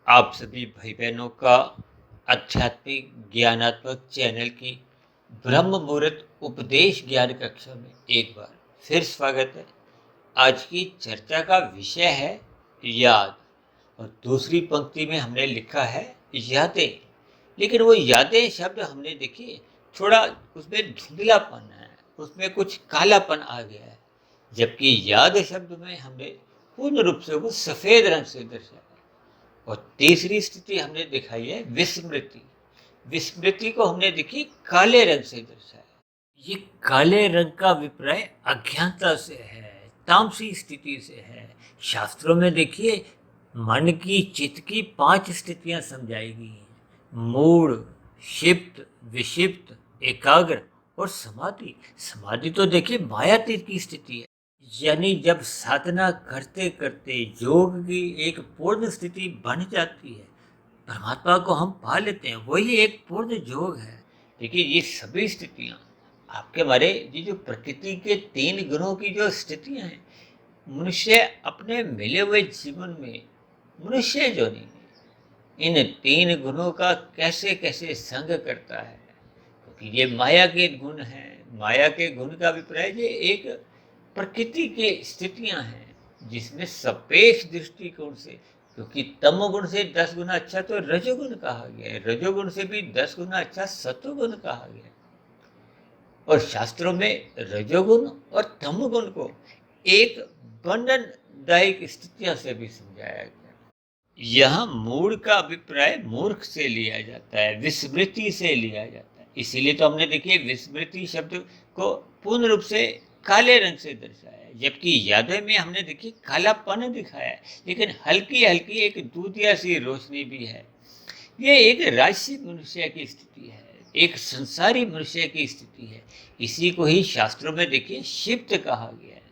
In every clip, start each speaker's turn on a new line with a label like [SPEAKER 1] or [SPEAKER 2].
[SPEAKER 1] आप सभी भाई बहनों का आध्यात्मिक ज्ञानात्मक चैनल की ब्रह्म मुहूर्त उपदेश ज्ञान कक्षा में एक बार फिर स्वागत है। आज की चर्चा का विषय है याद, और दूसरी पंक्ति में हमने लिखा है यादें। लेकिन वो यादें शब्द हमने देखिए थोड़ा उसमें धुंधलापन है, उसमें कुछ कालापन आ गया है, जबकि याद शब्द में हमने पूर्ण रूप से वो सफेद रंग से दर्शाया। और तीसरी स्थिति हमने दिखाई है विस्मृति। विस्मृति को हमने देखी काले रंग से दर्शाया। ये काले रंग का अभिप्राय अज्ञानता से है, तामसी स्थिति से है। शास्त्रों में देखिए मन की चित्त की 5 स्थितियां समझाई गई हैं: मूढ़, क्षिप्त, विक्षिप्त, एकाग्र और समाधि। समाधि तो देखिए मायातीत की स्थिति है, यानी जब साधना करते करते योग की एक पूर्ण स्थिति बन जाती है, परमात्मा को हम पा लेते हैं, वही एक पूर्ण योग है। देखिए ये सभी स्थितियां आपके हमारे ये जो प्रकृति के 3 गुणों की जो स्थितियां हैं, मनुष्य अपने मिले हुए जीवन में मनुष्य जो नहीं इन 3 गुणों का कैसे कैसे संग करता है, क्योंकि ये माया के गुण हैं। माया के गुण का अभिप्राय ये एक प्रकृति की स्थितियां हैं, जिसमें सापेक्ष दृष्टिकोण से, क्योंकि तमोगुण से 10 गुना अच्छा तो रजोगुण कहा गया है, रजोगुण से भी 10 गुना अच्छा सत्वगुण कहा गया है। और शास्त्रों में रजोगुण और तमोगुण को एक बंधनदायक स्थितियों से भी समझाया गया। यहाँ मूढ़ का अभिप्राय मूर्ख से लिया जाता है, विस्मृति से लिया जाता है। इसीलिए तो हमने देखिए विस्मृति शब्द को पूर्ण रूप से काले रंग से दर्शाया है, जबकि यादें में हमने देखिए कालापन दिखाया है, लेकिन हल्की हल्की एक दूधिया सी रोशनी भी है। ये एक राजसी मनुष्य की स्थिति है, एक संसारी मनुष्य की स्थिति है। इसी को ही शास्त्रों में देखिए क्षिप्त कहा गया है।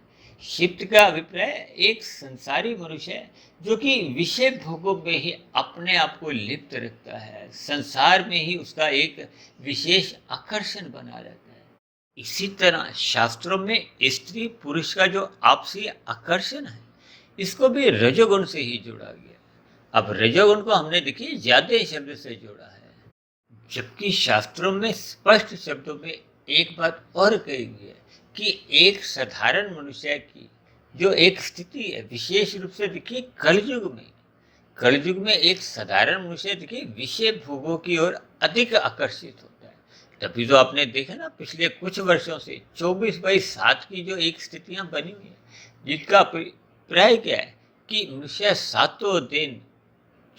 [SPEAKER 1] क्षिप्त का अभिप्राय एक संसारी मनुष्य जो कि विषय भोगों में ही अपने आप को लिप्त रखता है, संसार में ही उसका एक विशेष आकर्षण बना रहता है। इसी तरह शास्त्रों में स्त्री पुरुष का जो आपसी आकर्षण है, इसको भी रजोगुण से ही जोड़ा गया। अब रजोगुण को हमने देखिए यादें शब्द से जोड़ा है, जबकि शास्त्रों में स्पष्ट शब्दों में एक बात और कही गई है कि एक साधारण मनुष्य की जो एक स्थिति है, विशेष रूप से देखिए कलयुग में एक साधारण मनुष्य देखिए विषय भोगों की ओर अधिक आकर्षित होता है। तभी तो आपने देखा ना, पिछले कुछ वर्षों से 24/7 की जो एक स्थितियां बनी हुई है, जिसका अभिप्राय क्या है कि मनुष्य 7 दिन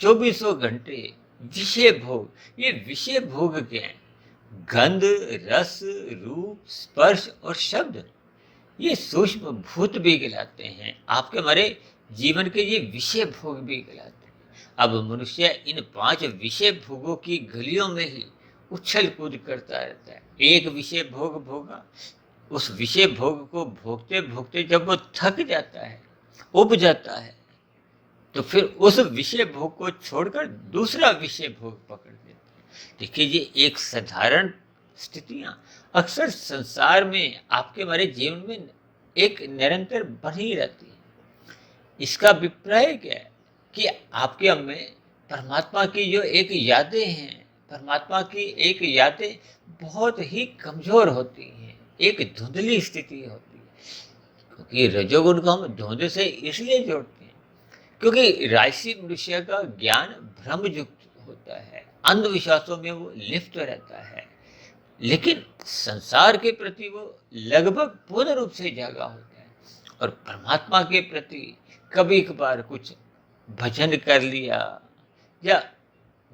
[SPEAKER 1] 24 घंटे विषय भोग। ये विषय भोग क्या है? गंध, रस, रूप, स्पर्श और शब्द, ये सूक्ष्म भूत भी कहलाते हैं। आपके हमारे जीवन के ये विषय भोग भी कहलाते हैं। अब मनुष्य इन 5 विषय भोगों की गलियों में ही उछल कूद करता रहता है। एक विषय भोग भोगा, उस विषय भोग को भोगते भोगते जब वो थक जाता है, उब जाता है, तो फिर उस विषय भोग को छोड़कर दूसरा विषय भोग पकड़ लेते हैं। देखिए ये एक साधारण स्थितियां अक्सर संसार में आपके हमारे जीवन में एक निरंतर बनी रहती है। इसका अभिप्राय क्या है कि आपके हम में परमात्मा की जो एक यादें हैं, परमात्मा की एक यादें बहुत ही कमजोर होती हैं, एक धुंधली स्थिति होती है। क्योंकि रजोगुण को हम धुंध से इसलिए जोड़ते हैं क्योंकि राजसी मनुष्य का ज्ञान भ्रमयुक्त होता है, अंधविश्वासों में वो लिप्त रहता है, लेकिन संसार के प्रति वो लगभग पूर्ण रूप से जागा होता है। और परमात्मा के प्रति कभी कभार कुछ भजन कर लिया, या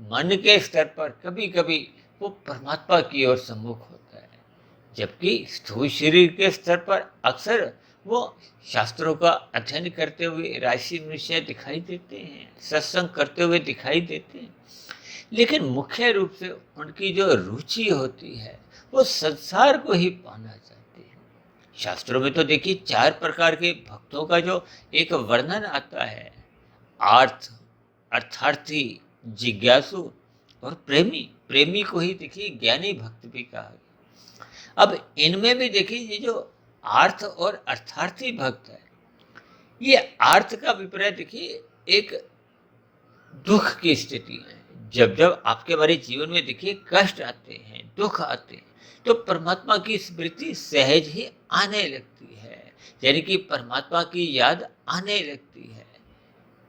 [SPEAKER 1] मन के स्तर पर कभी कभी वो परमात्मा की ओर सम्मुख होता है, जबकि स्थूल शरीर के स्तर पर अक्सर वो शास्त्रों का अध्ययन करते हुए राजसी मनुष्य दिखाई देते हैं, सत्संग करते हुए दिखाई देते हैं, लेकिन मुख्य रूप से उनकी जो रुचि होती है वो संसार को ही पाना चाहते हैं। शास्त्रों में तो देखिए 4 प्रकार के भक्तों का जो एक वर्णन आता है: आर्थ, अर्थार्थी, जिज्ञासु और प्रेमी। प्रेमी को ही देखिए ज्ञानी भक्त भी कहा गया। अब इनमें भी देखिए ये जो आर्थ और अर्थार्थी भक्त है, ये आर्थ का अभिप्राय देखिए एक दुख की स्थिति है। जब जब आपके हमारे जीवन में देखिए कष्ट आते हैं, दुख आते हैं, तो परमात्मा की स्मृति सहज ही आने लगती है, यानी कि परमात्मा की याद आने लगती है।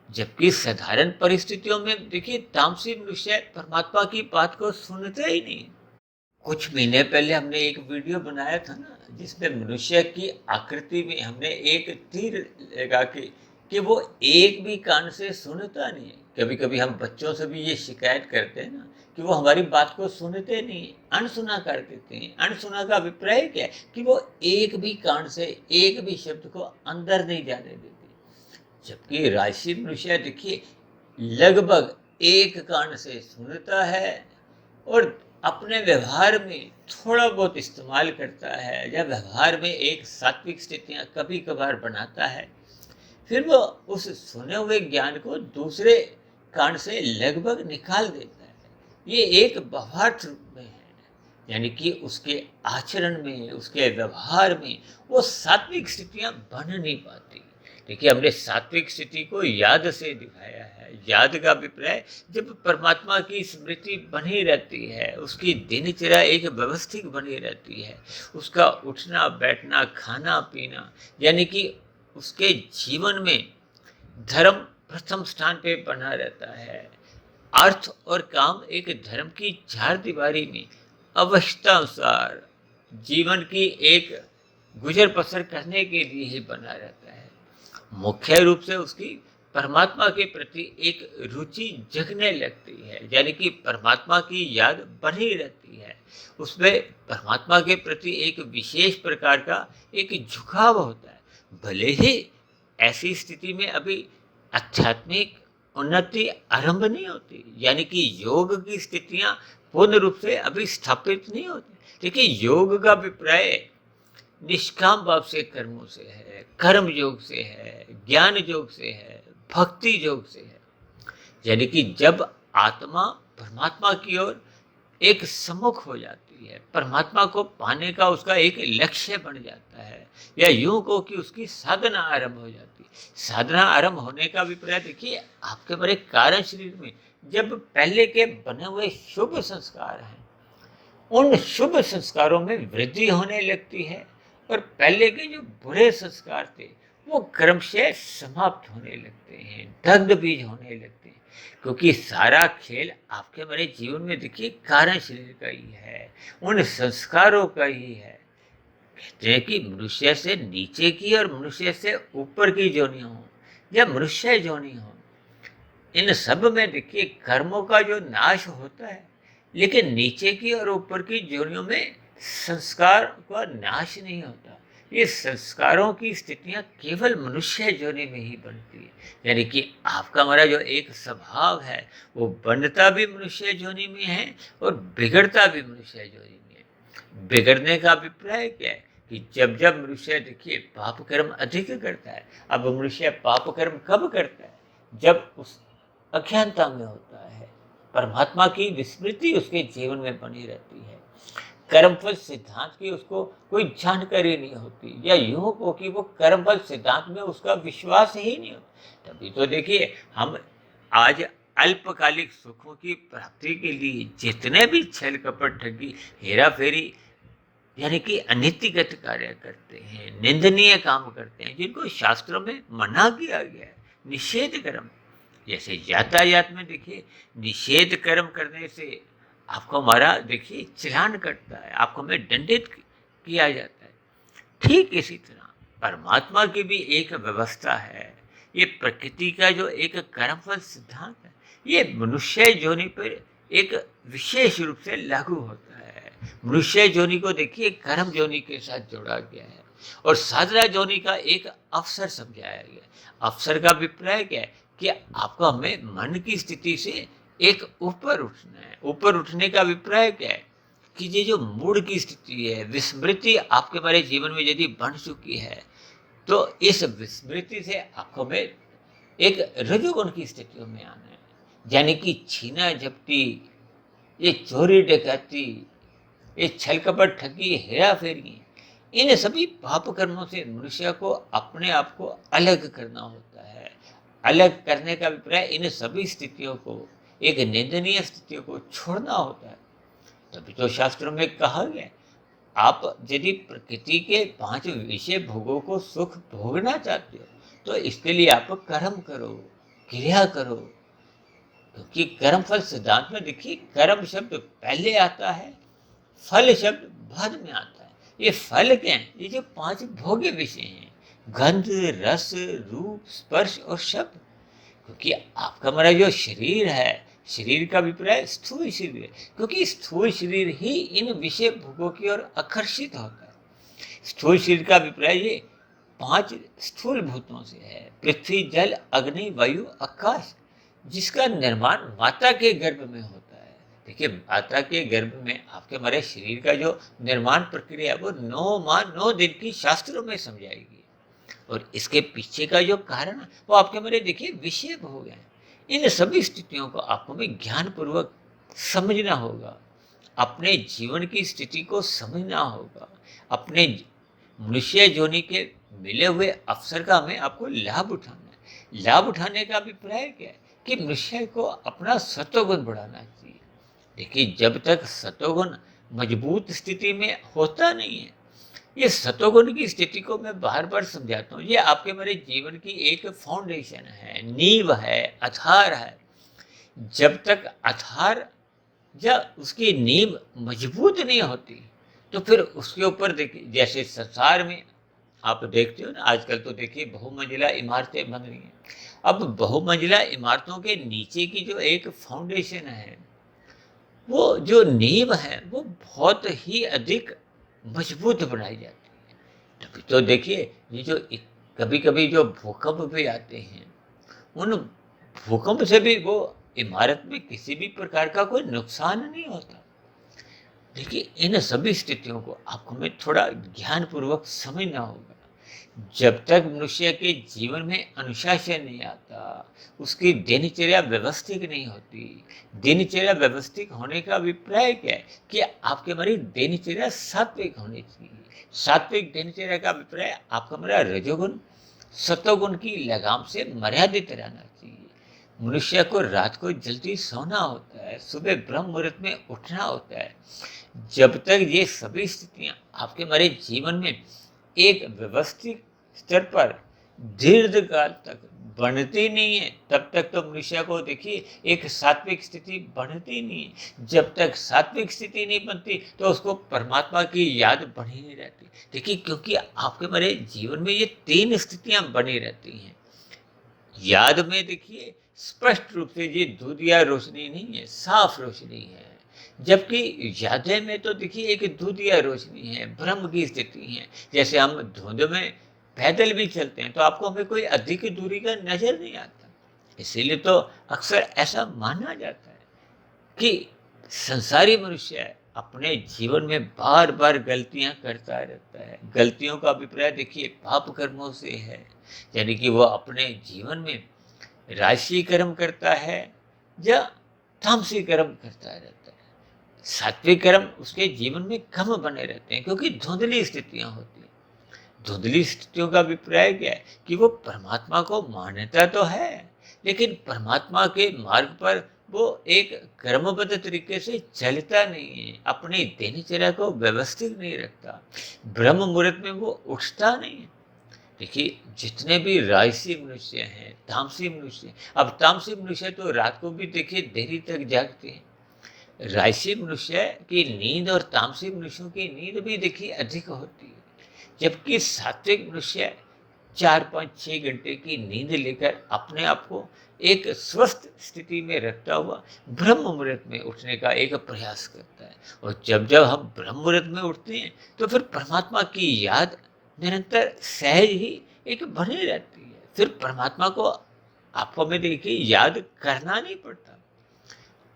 [SPEAKER 1] जबकि साधारण परिस्थितियों में देखिए तामसी मनुष्य परमात्मा की बात को सुनता ही नहीं। कुछ महीने पहले हमने एक वीडियो बनाया था ना, जिसमें मनुष्य की आकृति में हमने एक तीर लगा के कि वो एक भी कान से सुनता नहीं है। कभी कभी हम बच्चों से भी ये शिकायत करते हैं ना कि वो हमारी बात को सुनते नहीं, अनसुना कर देते हैं। अनसुना का अभिप्राय क्या है कि वो एक भी कान से एक भी शब्द को अंदर नहीं जाने देते। जबकि राशि मनुष्य देखिए लगभग एक कान से सुनता है और अपने व्यवहार में थोड़ा बहुत इस्तेमाल करता है, या व्यवहार में एक सात्विक स्थितियाँ कभी कभार बनाता है। फिर वो उस सुने हुए ज्ञान को दूसरे कान से लगभग निकाल देता है। ये एक भावार्थ रूप में है, यानी कि उसके आचरण में, उसके व्यवहार में वो सात्विक स्थितियाँ बन नहीं पाती। देखिए हमने सात्विक स्थिति को याद से दिखाया है। याद का अभिप्राय जब परमात्मा की स्मृति बनी रहती है, उसकी दिनचर्या एक व्यवस्थित बनी रहती है, उसका उठना बैठना खाना पीना, यानी कि उसके जीवन में धर्म प्रथम स्थान पे बना रहता है। अर्थ और काम एक धर्म की चार दीवारी में अवस्थानुसार जीवन की एक गुजर बसर करने के लिए ही बना रहता है। मुख्य रूप से उसकी परमात्मा के प्रति एक रुचि जगने लगती है, यानी कि परमात्मा की याद बनी रहती है। उसमें परमात्मा के प्रति एक विशेष प्रकार का एक झुकाव होता है। भले ही ऐसी स्थिति में अभी आध्यात्मिक उन्नति आरंभ नहीं होती, यानी कि योग की स्थितियां पूर्ण रूप से अभी स्थापित नहीं होती। देखिए योग का अभिप्राय निष्काम भाव से कर्मों से है, कर्म योग से है, ज्ञान योग से है, भक्ति योग से है। यानी कि जब आत्मा परमात्मा की ओर एक सम्मुख हो जाती है, परमात्मा को पाने का उसका एक लक्ष्य बन जाता है, या यूं को कि उसकी साधना आरंभ हो जाती है। साधना आरंभ होने का अभिप्राय देखिए आपके बड़े कारण शरीर में जब पहले के बने हुए शुभ संस्कार हैं, उन शुभ संस्कारों में वृद्धि होने लगती है, और पहले के जो बुरे संस्कार थे वो क्रमशः समाप्त होने लगते हैं, दग्ध बीज होने लगते हैं। क्योंकि सारा खेल आपके मेरे जीवन में देखिए कारण शरीर का ही है, उन संस्कारों का ही है। कहते हैं कि मनुष्य से नीचे की और मनुष्य से ऊपर की जोनियां हो या मनुष्य जोनी हो, इन सब में देखिए कर्मों का जो नाश होता है, लेकिन नीचे की और ऊपर की जोनियों में संस्कार का नाश नहीं होता। ये संस्कारों की स्थितियां केवल मनुष्य जोनि में ही बनती है। यानी कि आपका हमारा जो एक स्वभाव है वो बनता भी मनुष्य जोनि में है और बिगड़ता भी मनुष्य जोनि में है। बिगड़ने का अभिप्राय क्या है कि जब जब मनुष्य देखिए पाप कर्म अधिक करता है। अब मनुष्य पाप कर्म कब करता है? जब उस अज्ञानता में होता है, परमात्मा की विस्मृति उसके जीवन में बनी रहती है, कर्मफल सिद्धांत की उसको कोई जानकारी नहीं होती, या यूं को कि वो कर्मफल सिद्धांत में उसका विश्वास ही नहीं होता। तभी तो देखिए हम आज अल्पकालिक सुखों की प्राप्ति के लिए जितने भी छल कपट ठगी हेरा फेरी यानी कि अनीतिगत कार्य करते हैं, निंदनीय काम करते हैं, जिनको शास्त्रों में मना किया गया है, निषेध कर्म। जैसे यातायात में देखिए निषेध कर्म करने से आपको हमारा देखिए चालान कटता है, आपको हमें दंडित किया जाता है। ठीक इसी तरह परमात्मा की भी एक व्यवस्था है। ये प्रकृति का जो एक कर्मफल सिद्धांत है, ये मनुष्य जोनि पर एक विशेष रूप से लागू होता है। मनुष्य जोनि को देखिए कर्म जोनि के साथ जोड़ा गया है और साधना जोनि का एक अवसर समझाया गया है। अवसर का अभिप्राय क्या है कि आपको हमें मन की स्थिति से एक ऊपर उठना है। ऊपर उठने का अभिप्राय क्या है कि ये जो मूड की स्थिति है, विस्मृति आपके हमारे जीवन में यदि बन चुकी है, तो इस विस्मृति से आपको में एक रजोगुण की स्थितियों में आना है। यानी कि छीना झपटी, ये चोरी डकैती, ये छल कपट ठगी हेरा फेरी, इन सभी पाप कर्मों से मनुष्य को अपने आप को अलग करना होता है, अलग करने का अभिप्राय इन सभी स्थितियों को, एक निंदनीय स्थितियों को छोड़ना होता है। तभी तो शास्त्रों में कहा गया है, आप यदि प्रकृति के 5 विषय भोगों को सुख भोगना चाहते हो, तो इसके लिए आप कर्म करो, क्रिया करो। क्योंकि कर्म फल सिद्धांत में देखिए, कर्म शब्द पहले आता है, फल शब्द बाद में आता है। ये फल क्या है? ये जो 5 भोग्य विषय हैं, गंध, रस, रूप, स्पर्श और शब्द। क्योंकि आपका हमारा जो शरीर है, शरीर का अभिप्राय स्थूल शरीर है, क्योंकि स्थूल शरीर ही इन विषय भोगों की ओर आकर्षित होता है। स्थूल शरीर का अभिप्राय ये 5 स्थूल भूतों से है, पृथ्वी, जल, अग्नि, वायु, आकाश, जिसका निर्माण माता के गर्भ में होता है। देखिए, माता के गर्भ में आपके हमारे शरीर का जो निर्माण प्रक्रिया है, वो 9 माह 9 दिन की शास्त्रों में समझाएगी। और इसके पीछे का जो कारण है, वो आपके मेरे देखिए विषय भोग है। इन सभी स्थितियों को आपको में ज्ञान पूर्वक समझना होगा, अपने जीवन की स्थिति को समझना होगा, अपने मनुष्य योनि के मिले हुए अवसर का हमें आपको लाभ उठाना है। लाभ उठाने का अभिप्राय क्या है? कि मनुष्य को अपना सत्वगुण बढ़ाना चाहिए। देखिए, जब तक सत्वगुण मजबूत स्थिति में होता नहीं है, ये सतोगुण की स्थिति को मैं बार बार समझाता हूँ, ये आपके मेरे जीवन की एक फाउंडेशन है, नींव है, आधार है। जब तक आधार या उसकी नींव मजबूत नहीं होती, तो फिर उसके ऊपर देखिए, जैसे संसार में आप देखते हो ना, आजकल तो देखिए बहुमंजिला इमारतें बन रही हैं। अब बहुमंजिला इमारतों के नीचे की जो एक फाउंडेशन है, वो जो नींव है, वो बहुत ही अधिक मजबूत बनाई जाती है। तभी तो देखिए, ये जो कभी कभी जो भूकंप भी आते हैं, उन भूकंप से भी वो इमारत में किसी भी प्रकार का कोई नुकसान नहीं होता। देखिए, इन सभी स्थितियों को आपको में थोड़ा ज्ञान पूर्वक समझना होगा। जब तक मनुष्य के जीवन में अनुशासन नहीं आता, उसकी दिनचर्या व्यवस्थित नहीं होती। दिनचर्या व्यवस्थित होने का अभिप्राय क्या है? कि आपके हमारी दिनचर्या सात्विक होनी चाहिए। सात्विक दिनचर्या का अभिप्राय आपका हमारा रजोगुण सतोगुण की लगाम से मर्यादित रहना चाहिए। मनुष्य को रात को जल्दी सोना होता है, सुबह ब्रह्म मुहूर्त में उठना होता है। जब तक ये सभी स्थितियां आपके हमारे जीवन में एक व्यवस्थित स्तर पर दीर्घकाल तक बनती नहीं है, तब तक तो मनुष्य को देखिए एक सात्विक स्थिति बनती नहीं है। जब तक सात्विक स्थिति नहीं बनती, तो उसको परमात्मा की याद बनी नहीं रहती। देखिए, क्योंकि आपके मेरे जीवन में ये 3 स्थितियां बनी रहती हैं। याद में देखिए स्पष्ट रूप से ये दूधिया रोशनी नहीं है, साफ रोशनी है। जबकि यादें में तो देखिए एक दूधिया रोशनी है, ब्रह्म की स्थिति है। जैसे हम धुंध में पैदल भी चलते हैं, तो आपको हमें कोई अधिक दूरी का नजर नहीं आता। इसीलिए तो अक्सर ऐसा माना जाता है कि संसारी मनुष्य अपने जीवन में बार बार गलतियां करता रहता है। गलतियों का अभिप्राय देखिए पाप कर्मों से है, यानी कि वो अपने जीवन में राशि कर्म करता है या तामसी कर्म करता रहता है। सात्विक कर्म उसके जीवन में कम बने रहते हैं, क्योंकि धुंधली स्थितियां होती हैं। धुंधली स्थितियों का अभिप्राय क्या है? कि वो परमात्मा को मान्यता तो है, लेकिन परमात्मा के मार्ग पर वो एक कर्मबद्ध तरीके से चलता नहीं है, अपनी दिनचर्या को व्यवस्थित नहीं रखता, ब्रह्म मुहूर्त में वो उठता नहीं है। देखिए, जितने भी राजसी मनुष्य हैं, तामसी मनुष्य, अब तामसी मनुष्य तो रात को भी देखिए देरी तक जागते हैं। राजसी मनुष्य की नींद और तामसी मनुष्यों की नींद भी देखिए अधिक होती है। जबकि सात्विक मनुष्य 4, 5, 6 घंटे की नींद लेकर अपने आप को एक स्वस्थ स्थिति में रखता हुआ ब्रह्म मुहूर्त में उठने का एक प्रयास करता है। और जब जब हम ब्रह्म मुहूर्त में उठते हैं, तो फिर परमात्मा की याद निरंतर सहज ही एक बनी रहती है। फिर परमात्मा को आपको में देखिए याद करना नहीं पड़ता।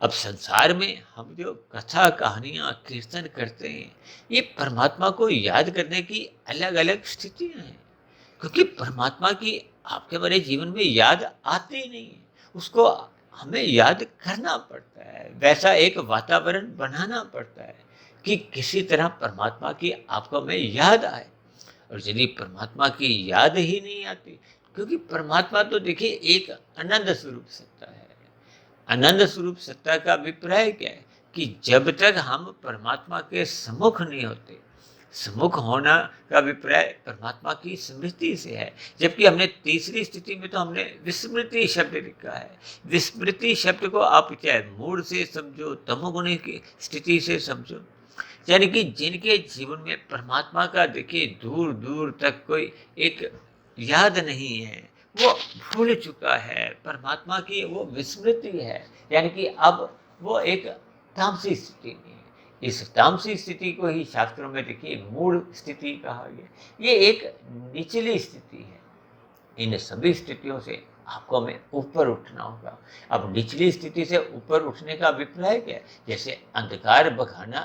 [SPEAKER 1] अब संसार में हम जो कथा कहानियां कीर्तन करते हैं, ये परमात्मा को याद करने की अलग अलग स्थितियां हैं। क्योंकि परमात्मा की आपके मेरे जीवन में याद आती नहीं है, उसको हमें याद करना पड़ता है। वैसा एक वातावरण बनाना पड़ता है कि किसी तरह परमात्मा की आपको में याद आए। और यदि परमात्मा की याद ही नहीं आती, क्योंकि परमात्मा तो देखिए एक आनंद स्वरूप सत्ता है। आनंद स्वरूप सत्ता का अभिप्राय क्या है कि जब तक हम परमात्मा के सम्मुख नहीं होते, सम्मुख होना का अभिप्राय परमात्मा की स्मृति से है। जबकि हमने तीसरी स्थिति में तो हमने विस्मृति शब्द लिखा है। विस्मृति शब्द को आप चाहे मूड से समझो, तमोगुणी की स्थिति से समझो, यानी कि जिनके जीवन में परमात्मा का देखिए दूर दूर तक कोई एक याद नहीं है, वो भूल चुका है, परमात्मा की वो विस्मृति है, यानी कि अब वो एक तामसी स्थिति में है। इस तामसी स्थिति को ही शास्त्रों में देखिए मूढ़ स्थिति कहा गया। ये एक निचली स्थिति है। इन सभी स्थितियों से आपको हमें ऊपर उठना होगा। अब निचली स्थिति से ऊपर उठने का अभिप्राय क्या है? जैसे अंधकार भगाना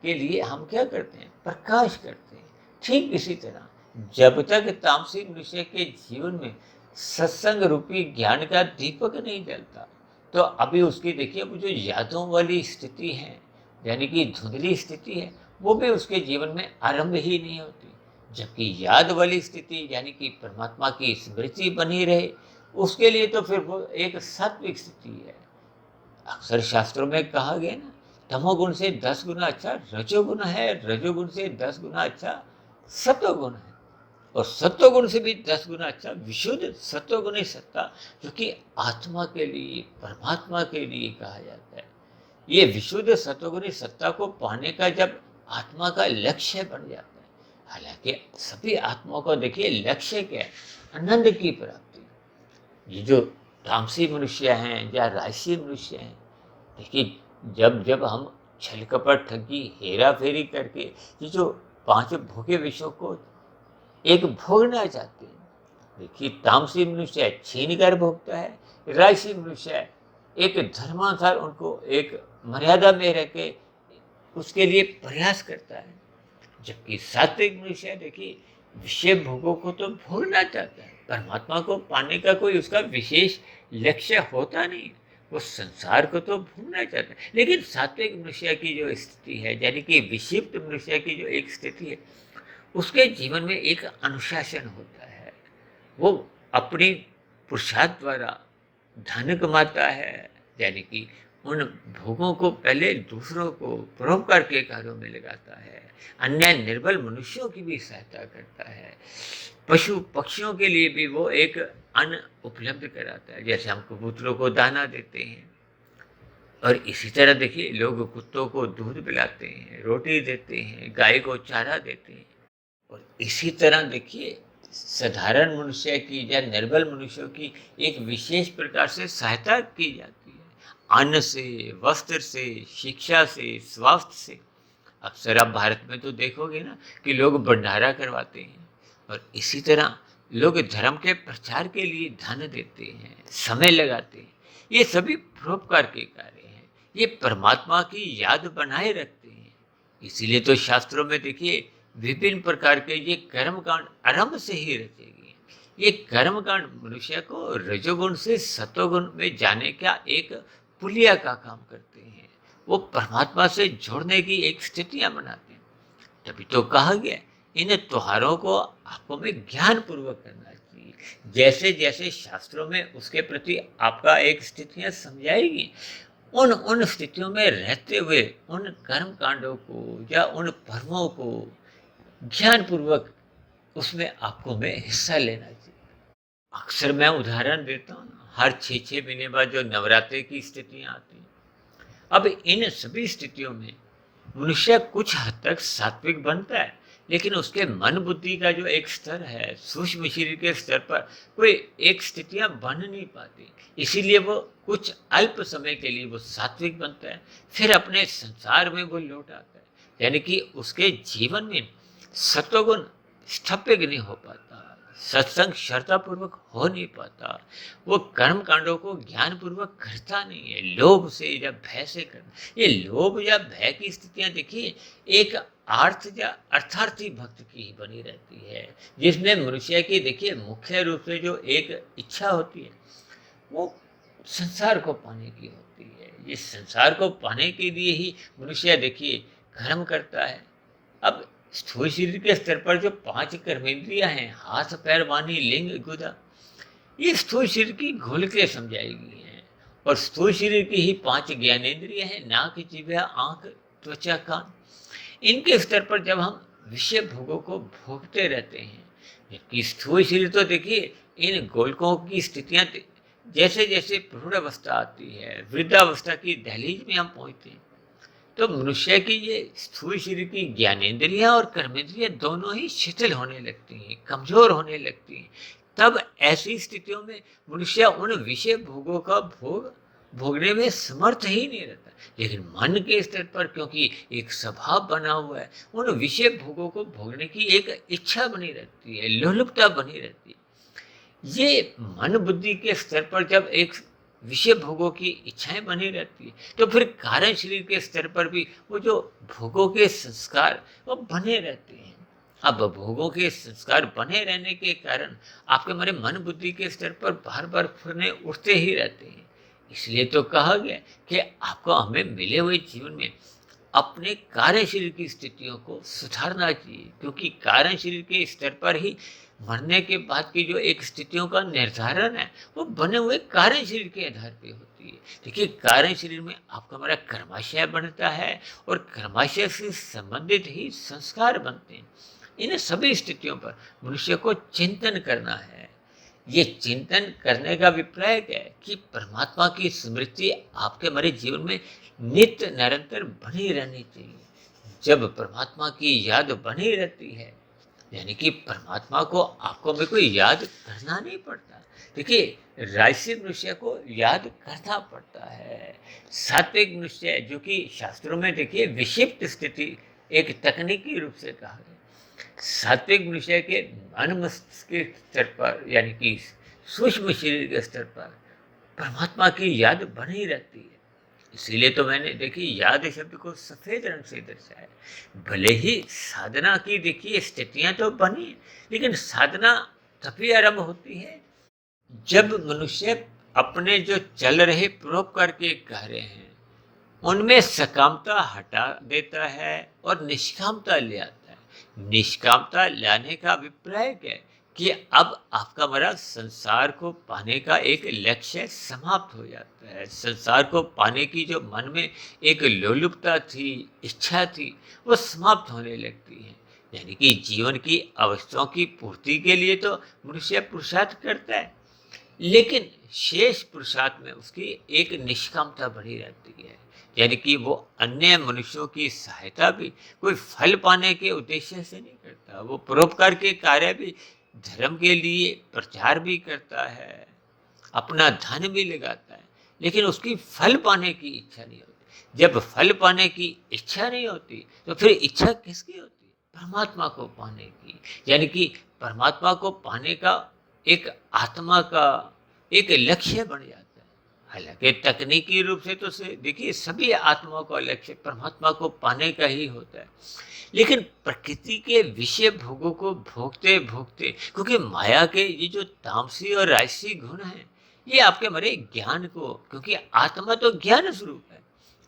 [SPEAKER 1] के लिए हम क्या करते हैं? प्रकाश करते हैं। ठीक इसी तरह जब तक तामसी मनुष्य के जीवन में सत्संग रूपी ज्ञान का दीपक नहीं जलता, तो अभी उसकी देखिए वो जो यादों वाली स्थिति है, यानी कि धुंधली स्थिति है, वो भी उसके जीवन में आरंभ ही नहीं होती। जबकि याद वाली स्थिति यानी कि परमात्मा की स्मृति बनी रहे, उसके लिए तो फिर वो एक सात्विक स्थिति है। अक्सर शास्त्रों में कहा गया ना, तमोगुण से 10 गुना अच्छा रजोगुण है, रजोगुण से 10 गुना अच्छा सत्वगुण है, और सत्वगुण से भी 10 गुना अच्छा विशुद्ध सत्वगुणी सत्ता, जो कि आत्मा के लिए, परमात्मा के लिए कहा जाता है। ये विशुद्ध सत्वगुणी सत्ता को पाने का जब आत्मा का लक्ष्य बन जाता है, हालांकि सभी आत्माओं को देखिए लक्ष्य क्या है? आनंद की प्राप्ति। ये जो तामसी मनुष्य हैं या राजसी मनुष्य हैं, देखिए जब जब हम छल कपट ठगी हेरा फेरी करके ये जो 5 भोगे विषयों को एक भोगना चाहते हैं, देखिए तामसी मनुष्य छीन कर भोगता है, राजसी मनुष्य एक धर्मानुसार उनको एक मर्यादा में रह के उसके लिए प्रयास करता है। जबकि सात्विक मनुष्य देखिए विषय भोगों को तो भोगना चाहता है, परमात्मा को पाने का कोई उसका विशेष लक्ष्य होता नहीं, वो संसार को तो भोगना चाहता है। लेकिन सात्विक मनुष्य की जो स्थिति है, यानी कि विक्षिप्त मनुष्य की जो एक स्थिति है, उसके जीवन में एक अनुशासन होता है। वो अपनी पुरुषार्थ द्वारा धन कमाता है, यानी कि उन भोगों को पहले दूसरों को परोपकार के कार्यों में लगाता है, अन्य निर्बल मनुष्यों की भी सहायता करता है, पशु पक्षियों के लिए भी वो एक अन्न उपलब्ध कराता है, जैसे हम कबूतरों को दाना देते हैं, और इसी तरह देखिए लोग कुत्तों को दूध पिलाते हैं, रोटी देते हैं, गाय को चारा देते हैं। और इसी तरह देखिए साधारण मनुष्य की या निर्बल मनुष्यों की एक विशेष प्रकार से सहायता की जाती है, अन्न से, वस्त्र से, शिक्षा से, स्वास्थ्य से। अक्सर आप भारत में तो देखोगे ना कि लोग भंडारा करवाते हैं, और इसी तरह लोग धर्म के प्रचार के लिए धन देते हैं, समय लगाते हैं। ये सभी परोपकार के कार्य हैं, ये परमात्मा की याद बनाए रखते हैं। इसीलिए तो शास्त्रों में देखिए विभिन्न प्रकार के ये कर्मकांड आरंभ से ही रचे गए। ये कर्मकांड मनुष्य को रजोगुण से सत्वगुण में जाने का एक पुलिया का काम करते हैं, वो परमात्मा से जोड़ने की एक स्थितियां बनाते हैं। तभी तो कहा गया इन त्योहारों को आपको में ज्ञान पूर्वक करना चाहिए। जैसे जैसे शास्त्रों में उसके प्रति आपका एक स्थितियां समझाएगी, उन उन स्थितियों में रहते हुए उन कर्म कांडों को या उन पर्वों को ज्ञान पूर्वक उसमें आपको में हिस्सा लेना चाहिए। अक्सर मैं उदाहरण देता हूँ ना, हर 6-6 महीने बाद जो नवरात्रि की स्थितियां आती हैं, अब इन सभी स्थितियों में मनुष्य कुछ हद तक सात्विक बनता है, लेकिन उसके मन बुद्धि का जो एक स्तर है, सूक्ष्म शरीर के स्तर पर कोई एक स्थितियां बन नहीं पाती। इसीलिए वो कुछ अल्प समय के लिए वो सात्विक बनता है, फिर अपने संसार में वो लौट आता है, यानी कि उसके जीवन में सत्वगुण स्थापित नहीं हो पाता, सत्संग श्रद्धापूर्वक हो नहीं पाता, वो कर्म कांडों को ज्ञान पूर्वक करता नहीं है, लोभ से या भय से करता। ये लोभ या भय की स्थितियां देखिए एक अर्थ या अर्थार्थी भक्त की ही बनी रहती है, जिसमें मनुष्य की देखिए मुख्य रूप से जो एक इच्छा होती है वो संसार को पाने की होती है। ये संसार को पाने के लिए ही मनुष्य देखिए कर्म करता है। अब स्थूल शरीर के स्तर पर जो 5 कर्मेंद्रियां हैं, हाथ पैर वाणी लिंग गुदा, ये स्थूल शरीर की घोलकें समझाई गई हैं। और स्थूल शरीर की ही 5 ज्ञानेंद्रिय हैं, नाक, जिह्वा, आंख, त्वचा, कान। इनके स्तर पर जब हम विषय भोगों को भोगते रहते हैं, जबकि स्थूल शरीर तो देखिए इन गोलकों की स्थितियां जैसे जैसे प्रौढ़ अवस्था आती है, वृद्धावस्था की दहलीज में हम पहुंचते हैं, तो मनुष्य की ये स्थूल शरीर की ज्ञानेंद्रियां और कर्मेंद्रियां दोनों ही शिथिल होने लगती हैं, कमजोर होने लगती हैं। तब ऐसी स्थितियों में मनुष्य उन विषय भोगों का भोगने में समर्थ ही नहीं रहता। लेकिन मन के स्तर पर क्योंकि एक स्वभाव बना हुआ है, उन विषय भोगों को भोगने की एक इच्छा बनी रहती है, लोलुपता बनी रहती है। ये मन बुद्धि के स्तर पर जब एक विषय भोगों की इच्छाएं बनी रहती है, तो फिर कारण शरीर के स्तर पर भी वो जो भोगों के संस्कार वो बने रहते हैं। अब भोगों के संस्कार बने रहने के कारण आपके हमारे मन बुद्धि के स्तर पर बार बार फुरने उठते ही रहते हैं। इसलिए तो कहा गया कि आपको हमें मिले हुए जीवन में अपने कार्य शरीर की स्थितियों को सुधारना चाहिए, क्योंकि कारण शरीर के स्तर पर ही मरने के बाद की जो एक स्थितियों का निर्धारण है वो बने हुए कारण शरीर के आधार पे होती है। देखिए कारण शरीर में आपका हमारा कर्माशय बनता है और कर्माशय से संबंधित ही संस्कार बनते हैं। इन सभी स्थितियों पर मनुष्य को चिंतन करना है। ये चिंतन करने का अभिप्राय क्या है कि परमात्मा की स्मृति आपके हमारे जीवन में नित्य निरंतर बनी रहनी चाहिए। जब परमात्मा की याद बनी रहती है, यानी कि परमात्मा को आपको मेरे को याद करना नहीं पड़ता। देखिए राजसी मनुष्य को याद करना पड़ता है। सात्विक मनुष्य, जो कि शास्त्रों में देखिए विक्षिप्त स्थिति एक तकनीकी रूप से कहा गया, सात्विक मनुष्य के मन मस्तिष्क के स्तर पर, यानी कि सूक्ष्म शरीर के स्तर पर परमात्मा की याद बनी रहती है। इसीलिए तो मैंने देखिए याद शब्द को सफेद रंग से दर्शाया। भले ही साधना की देखिए स्थितियां तो बनी, लेकिन साधना तभी आरंभ होती है जब मनुष्य अपने जो चल रहे परोपकार के कार्य हैं उनमें सकामता हटा देता है और निष्कामता ले आता है। निष्कामता लाने का अभिप्राय क्या है कि अब आपका हमारा संसार को पाने का एक लक्ष्य समाप्त हो जाता है। संसार को पाने की जो मन में एक लोलुपता थी, इच्छा थी, वो समाप्त होने लगती है। यानी कि जीवन की आवश्यकताओं की पूर्ति के लिए तो मनुष्य पुरुषार्थ करता है, लेकिन शेष पुरुषार्थ में उसकी एक निष्कामता बनी रहती है। यानी कि वो अन्य मनुष्यों की सहायता भी कोई फल पाने के उद्देश्य से नहीं करता। वो परोपकार के कार्य भी धर्म के लिए प्रचार भी करता है, अपना धन भी लगाता है, लेकिन उसकी फल पाने की इच्छा नहीं होती। जब फल पाने की इच्छा नहीं होती तो फिर इच्छा किसकी होती है? परमात्मा को पाने की। यानी कि परमात्मा को पाने का एक आत्मा का एक लक्ष्य बन जाता है। हालांकि तकनीकी रूप से तो से देखिए सभी आत्माओं का लक्ष्य परमात्मा को पाने का ही होता है, लेकिन प्रकृति के विषय भोगों को भोगते भोगते, क्योंकि माया के ये जो तामसी और राजसी गुण हैं ये आपके हमारे ज्ञान को, क्योंकि आत्मा तो ज्ञान स्वरूप है,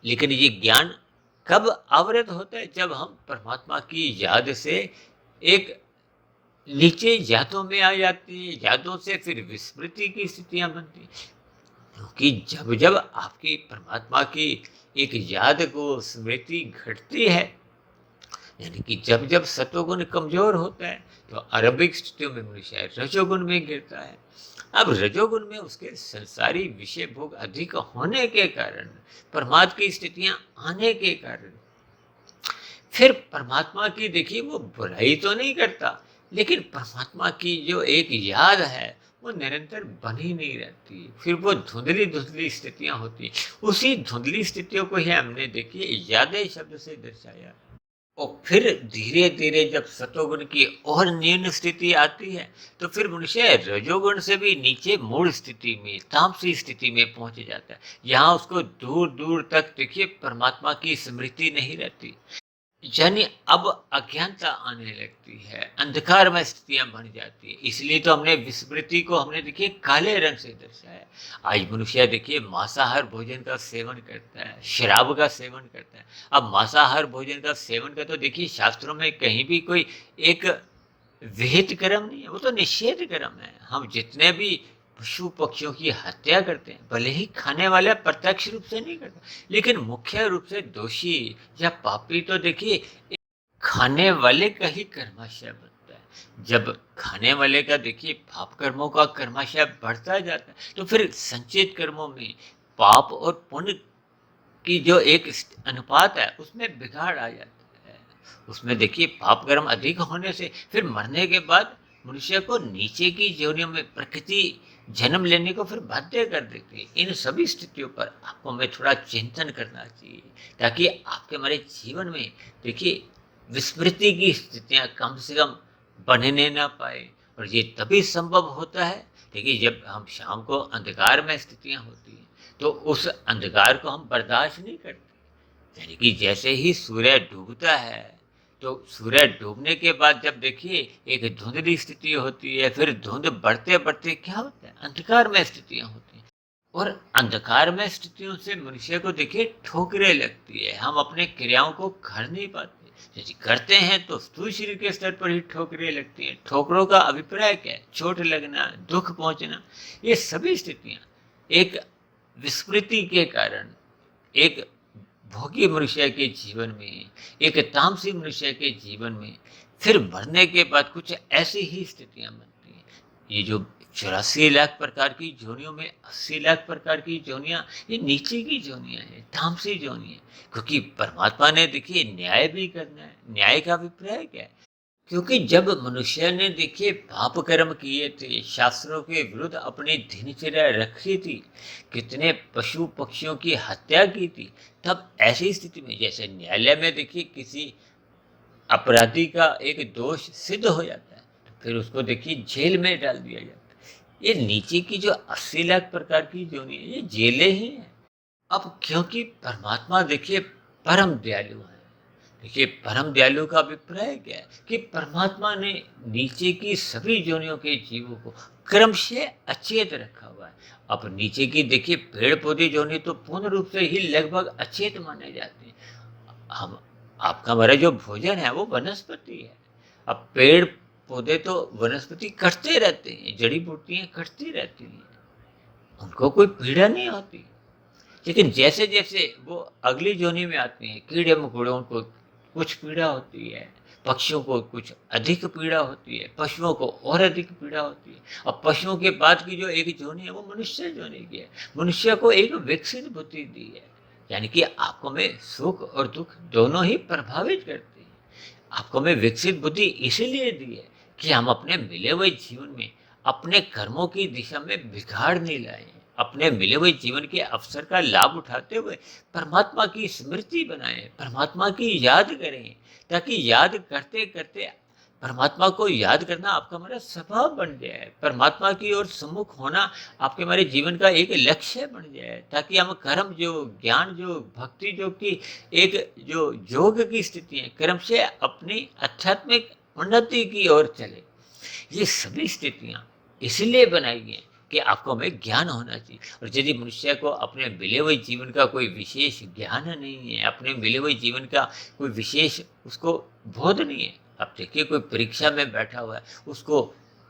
[SPEAKER 1] लेकिन ये ज्ञान कब आवृत होता है? जब हम परमात्मा की याद से एक नीचे यादों में आ जाती है, यादों से फिर विस्मृति की स्थितियां बनती, क्योंकि जब जब आपकी परमात्मा की एक याद को स्मृति घटती है, यानी कि जब जब सत्वगुण कमजोर होता है तो आरंभिक स्थितियों में मनुष्य रजोगुण में गिरता है। अब रजोगुण में उसके संसारी विषय भोग अधिक होने के कारण, प्रमाद की स्थितियां आने के कारण, फिर परमात्मा की देखिए वो बुराई तो नहीं करता, लेकिन परमात्मा की जो एक याद है वो निरंतर बनी नहीं रहती। फिर वो धुंधली धुंधली स्थितियां होती। उसी धुंधली स्थितियों को ही हमने देखिए यादें शब्द से दर्शाया। और फिर धीरे धीरे जब सतोगुण की और न्यून स्थिति आती है तो फिर मनुष्य रजोगुण से भी नीचे मूल स्थिति में, तामसी स्थिति में पहुंच जाता है। यहाँ उसको दूर दूर तक देखिए परमात्मा की स्मृति नहीं रहती, यानी अब अज्ञानता आने लगती है, अंधकारमय स्थितियां बन जाती है। इसलिए तो हमने विस्मृति को हमने देखिए काले रंग से दर्शाया। आज मनुष्य देखिए मांसाहार भोजन का सेवन करता है, शराब का सेवन करता है। अब मांसाहार भोजन का सेवन का तो देखिए शास्त्रों में कहीं भी कोई एक विहित कर्म नहीं है, वो तो निषेध कर्म है। हम जितने भी पशु पक्षियों की हत्या करते हैं, भले ही खाने वाला प्रत्यक्ष रूप से नहीं करता, लेकिन मुख्य रूप से दोषी या पापी तो देखिए खाने वाले का ही कर्माशय बनता है। जब खाने वाले का देखिए पाप कर्मों का कर्माशय बढ़ता जाता है, तो फिर संचित कर्मों में पाप और पुण्य की जो एक अनुपात है उसमें बिगाड़ आ जाता है। उसमें देखिए पाप कर्म अधिक होने से फिर मरने के बाद मनुष्य को नीचे की योनियों में प्रकृति जन्म लेने को फिर बाध्य कर देती है। इन सभी स्थितियों पर आपको हमें थोड़ा चिंतन करना चाहिए, ताकि आपके हमारे जीवन में देखिए विस्मृति की स्थितियां कम से कम बनने ना पाए। और ये तभी संभव होता है देखिए जब हम शाम को अंधकार में स्थितियां होती हैं, तो उस अंधकार को हम बर्दाश्त नहीं करते। यानी कि जैसे ही सूर्य डूबता है, तो सूर्य डूबने के बाद जब देखिए एक धुंधली स्थिति होती है, फिर धुंध बढ़ते बढ़ते क्या होता है, अंधकार में स्थितियां होती हैं। और अंधकार में स्थितियों से मनुष्य को देखिए ठोकरें लगती है, हम अपने क्रियाओं को कर नहीं पाते। यदि करते हैं तो स्थूल शरीर के स्तर पर ही ठोकरें लगती हैं। ठोकरों का अभिप्राय क्या है, चोट लगना, दुख पहुंचना। ये सभी स्थितियां एक विस्मृति के कारण, एक भोगी मनुष्य के जीवन में, एक तामसी मनुष्य के जीवन में फिर मरने के बाद कुछ ऐसी ही स्थितियां बनती हैं। ये जो 84 लाख प्रकार की जोनियों में 80 लाख प्रकार की जोनियां ये नीचे की जोनियां हैं, तामसी जोनियां। क्योंकि परमात्मा ने देखिए न्याय भी करना है। न्याय का अभिप्राय क्या है, क्योंकि जब मनुष्य ने देखिए पाप कर्म किए थे, शास्त्रों के विरुद्ध अपनी दिनचर्या रखी थी, कितने पशु पक्षियों की हत्या की थी, तब ऐसी स्थिति में जैसे न्यायालय में देखिए किसी अपराधी का एक दोष सिद्ध हो जाता है, तो फिर उसको देखिए जेल में डाल दिया जाता है। ये नीचे की जो 80 लाख प्रकार की जोनी है, ये जेलें ही हैं। अब क्योंकि परमात्मा देखिए परम दयालु है। देखिए परम दयालु का अभिप्राय क्या है कि परमात्मा ने नीचे की सभी जोनियों के जीवों को क्रमशः अचेत रखा हुआ है। अब नीचे की देखिए पेड़ पौधे जोनि तो पूर्ण रूप से ही लगभग अचेत माने जाते हैं। हम आपका हमारा जो भोजन है वो वनस्पति है। अब पेड़ पौधे तो वनस्पति कटते रहते हैं, जड़ी बूटियां कटती रहती हैं, उनको कोई पीड़ा नहीं होती। लेकिन जैसे जैसे वो अगली जोनी में आते हैं, कीड़े मकोड़ों को कुछ पीड़ा होती है, पक्षियों को कुछ अधिक पीड़ा होती है, पशुओं को और अधिक पीड़ा होती है। और पशुओं के बाद की जो एक जोनी है वो मनुष्य जोनी की है। मनुष्य को एक विकसित बुद्धि दी है, यानी कि आपको में सुख और दुख दोनों ही प्रभावित करते हैं। आपको में विकसित बुद्धि इसीलिए दी है कि हम अपने मिले हुए जीवन में अपने कर्मों की दिशा में बिगाड़ नहीं लाए, अपने मिले हुए जीवन के अवसर का लाभ उठाते हुए परमात्मा की स्मृति बनाएं, परमात्मा की याद करें, ताकि याद करते करते परमात्मा को याद करना आपका हमारा स्वभाव बन जाए। परमात्मा की ओर सम्मुख होना आपके हमारे जीवन का एक लक्ष्य बन जाए, ताकि हम कर्म जो, ज्ञान जो, भक्ति जो की एक जो योग की स्थिति है, कर्म से अपनी आध्यात्मिक उन्नति की ओर चले। ये सभी स्थितियां इसलिए बनाई गई हैं कि आपको हमें ज्ञान होना चाहिए। और यदि मनुष्य को अपने मिले हुए जीवन का कोई विशेष ज्ञान नहीं है, अपने मिले हुए जीवन का कोई विशेष उसको बोध नहीं है, अब देखिए कोई परीक्षा में बैठा हुआ है, उसको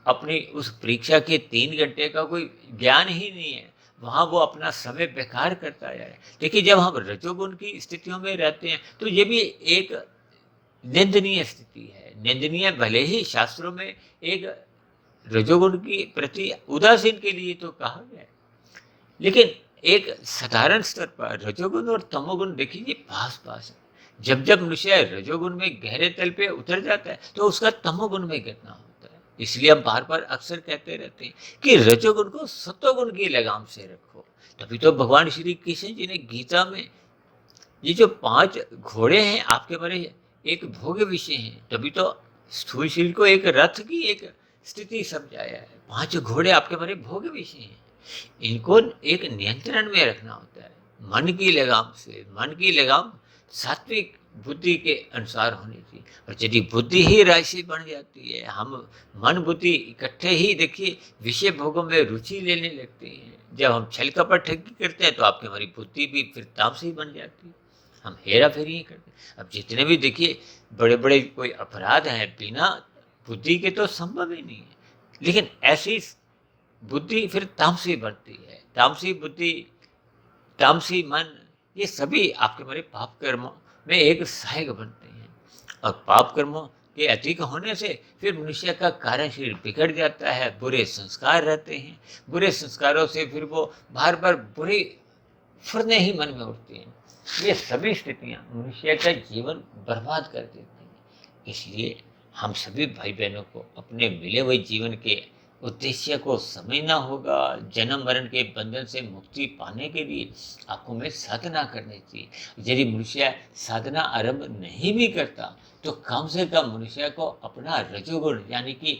[SPEAKER 1] अपनी उस परीक्षा के 3 घंटे का कोई ज्ञान ही नहीं है, वहाँ वो अपना समय बेकार करता जाए। देखिए जब हम रजोगुण की स्थितियों में रहते हैं तो ये भी एक निंदनीय स्थिति है। निंदनीय भले ही शास्त्रों में एक रजोगुण की प्रति उदासीन के लिए तो कहा गया है, लेकिन एक साधारण स्तर पर रजोगुण और तमोगुण देखिए पास पास है। जब जब मनुष्य रजोगुण में गहरे तल पे उतर जाता है तो उसका तमोगुण में गिरना होता है। इसलिए हम बार बार अक्सर कहते रहते हैं कि रजोगुण को सत्वगुण की लगाम से रखो। तभी तो भगवान श्री कृष्ण जी ने गीता में ये जो 5 घोड़े हैं आपके बड़े एक भोग्य विषय हैं, तभी तो स्थूल शरीर को एक रथ की एक स्थिति समझाया है। 5 घोड़े आपके बड़े भोग्य विषय हैं, इनको एक नियंत्रण में रखना होता है मन की लगाम से। मन की लगाम सात्विक बुद्धि के अनुसार होनी चाहिए। और यदि बुद्धि ही राशि बन जाती है, हम मन बुद्धि इकट्ठे ही देखिए विषय भोगों में रुचि लेने लगते हैं, जब हम छल कपट ठगी करते हैं तो आपकी हमारी बुद्धि भी फिर तामसी बन जाती है, हम हेरा फेरी ही करते हैं। अब जितने भी देखिए बड़े बड़े कोई अपराध हैं बिना बुद्धि के तो संभव ही नहीं है, लेकिन ऐसी बुद्धि फिर तामसी बनती है। तामसी बुद्धि, तामसी मन, ये सभी आपके हमारे पाप कर्मों में एक सहायक बनते हैं। और पाप कर्मों के अधिक होने से फिर मनुष्य का कार्यशील बिगड़ जाता है, बुरे संस्कार रहते हैं। बुरे संस्कारों से फिर वो बार बार बुरी फुर्ने ही मन में उठती हैं। ये सभी स्थितियाँ मनुष्य का जीवन बर्बाद कर देती हैं। इसलिए हम सभी भाई बहनों को अपने मिले हुए जीवन के उद्देश्य को समझना होगा। जन्म मरण के बंधन से मुक्ति पाने के लिए आपको में साधना करनी चाहिए। यदि मनुष्य साधना आरंभ नहीं भी करता तो कम से कम मनुष्य को अपना रजोगुण यानी कि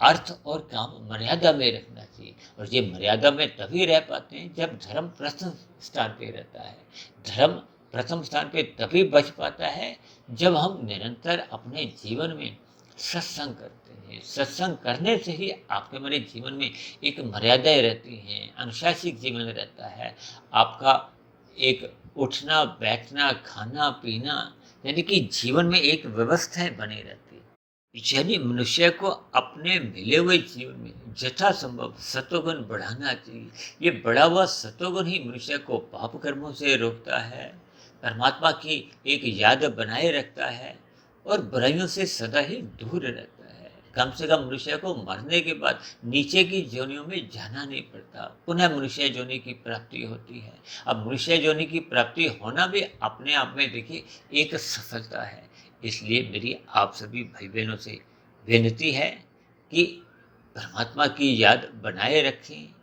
[SPEAKER 1] अर्थ और काम मर्यादा में रखना चाहिए। और ये मर्यादा में तभी रह पाते हैं जब धर्म प्रथम स्थान पे रहता है। धर्म प्रथम स्थान पे तभी बच पाता है जब हम निरंतर अपने जीवन में सत्संग करते हैं। सत्संग करने से ही आपके हमारे जीवन में एक मर्यादाएं रहती हैं, अनुशासित जीवन रहता है। आपका एक उठना बैठना खाना पीना यानी कि जीवन में एक व्यवस्था बनी रहती है। यानी मनुष्य को अपने मिले हुए जीवन में यथासंभव सत्वगुण बढ़ाना चाहिए। ये बढ़ा हुआ सत्वगुण ही मनुष्य को पाप कर्मों से रोकता है, परमात्मा की एक याद बनाए रखता है और बुराइयों से सदा ही दूर रहता है। कम से कम मनुष्य को मरने के बाद नीचे की योनियों में जाना नहीं पड़ता, पुनः मनुष्य योनि की प्राप्ति होती है। अब मनुष्य योनि की प्राप्ति होना भी अपने आप में देखिए एक सफलता है। इसलिए मेरी आप सभी भाई बहनों से विनती है कि परमात्मा की याद बनाए रखें,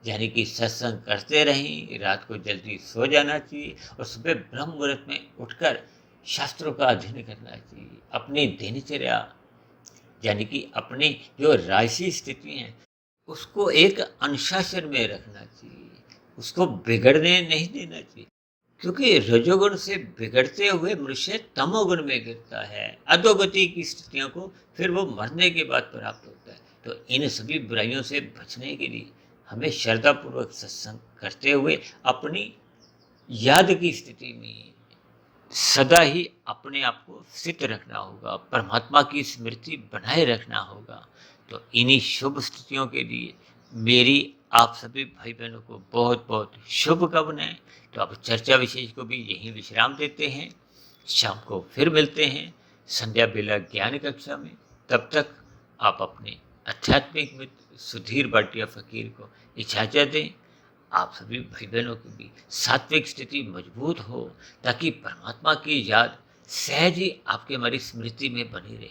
[SPEAKER 1] यानी कि सत्संग करते रहें। रात को जल्दी सो जाना चाहिए और सुबह ब्रह्म मुहूर्त में उठकर शास्त्रों का अध्ययन करना चाहिए। अपनी दिनचर्या यानी कि अपनी जो राशि स्थिति है उसको एक अनुशासन में रखना चाहिए, उसको बिगड़ने नहीं देना चाहिए। क्योंकि रजोगुण से बिगड़ते हुए मनुष्य तमोगुण में गिरता है, अधोगति की स्थितियों को फिर वो मरने के बाद प्राप्त होता है। तो इन सभी बुराइयों से बचने के लिए हमें श्रद्धापूर्वक सत्संग करते हुए अपनी याद की स्थिति में सदा ही अपने आप को स्थित रखना होगा, परमात्मा की स्मृति बनाए रखना होगा। तो इन्हीं शुभ स्थितियों के लिए मेरी आप सभी भाई बहनों को बहुत बहुत शुभकामनाएं। तो अब चर्चा विशेष को भी यहीं विश्राम देते हैं। शाम को फिर मिलते हैं संध्या बेला ज्ञान कक्षा में। तब तक आप अपने आध्यात्मिक मित्र सुधीर भाटिया फकीर को इजाज़त दें। आप सभी भाई बहनों की भी सात्विक स्थिति मजबूत हो ताकि परमात्मा की याद सहज ही आपके हमारी स्मृति में बनी रहे।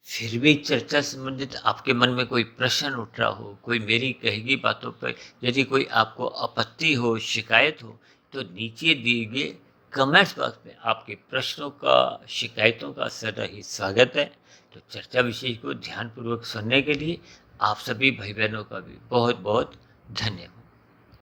[SPEAKER 1] फिर भी चर्चा संबंधित आपके मन में कोई प्रश्न उठ रहा हो, कोई मेरी कही गई बातों पर यदि कोई आपको आपत्ति हो, शिकायत हो, तो नीचे दिए गए कमेंट्स बॉक्स में आपके प्रश्नों का, शिकायतों का सदा ही स्वागत है। तो चर्चा विषय को ध्यानपूर्वक सुनने के लिए आप सभी भाई बहनों का भी बहुत बहुत धन्यवाद।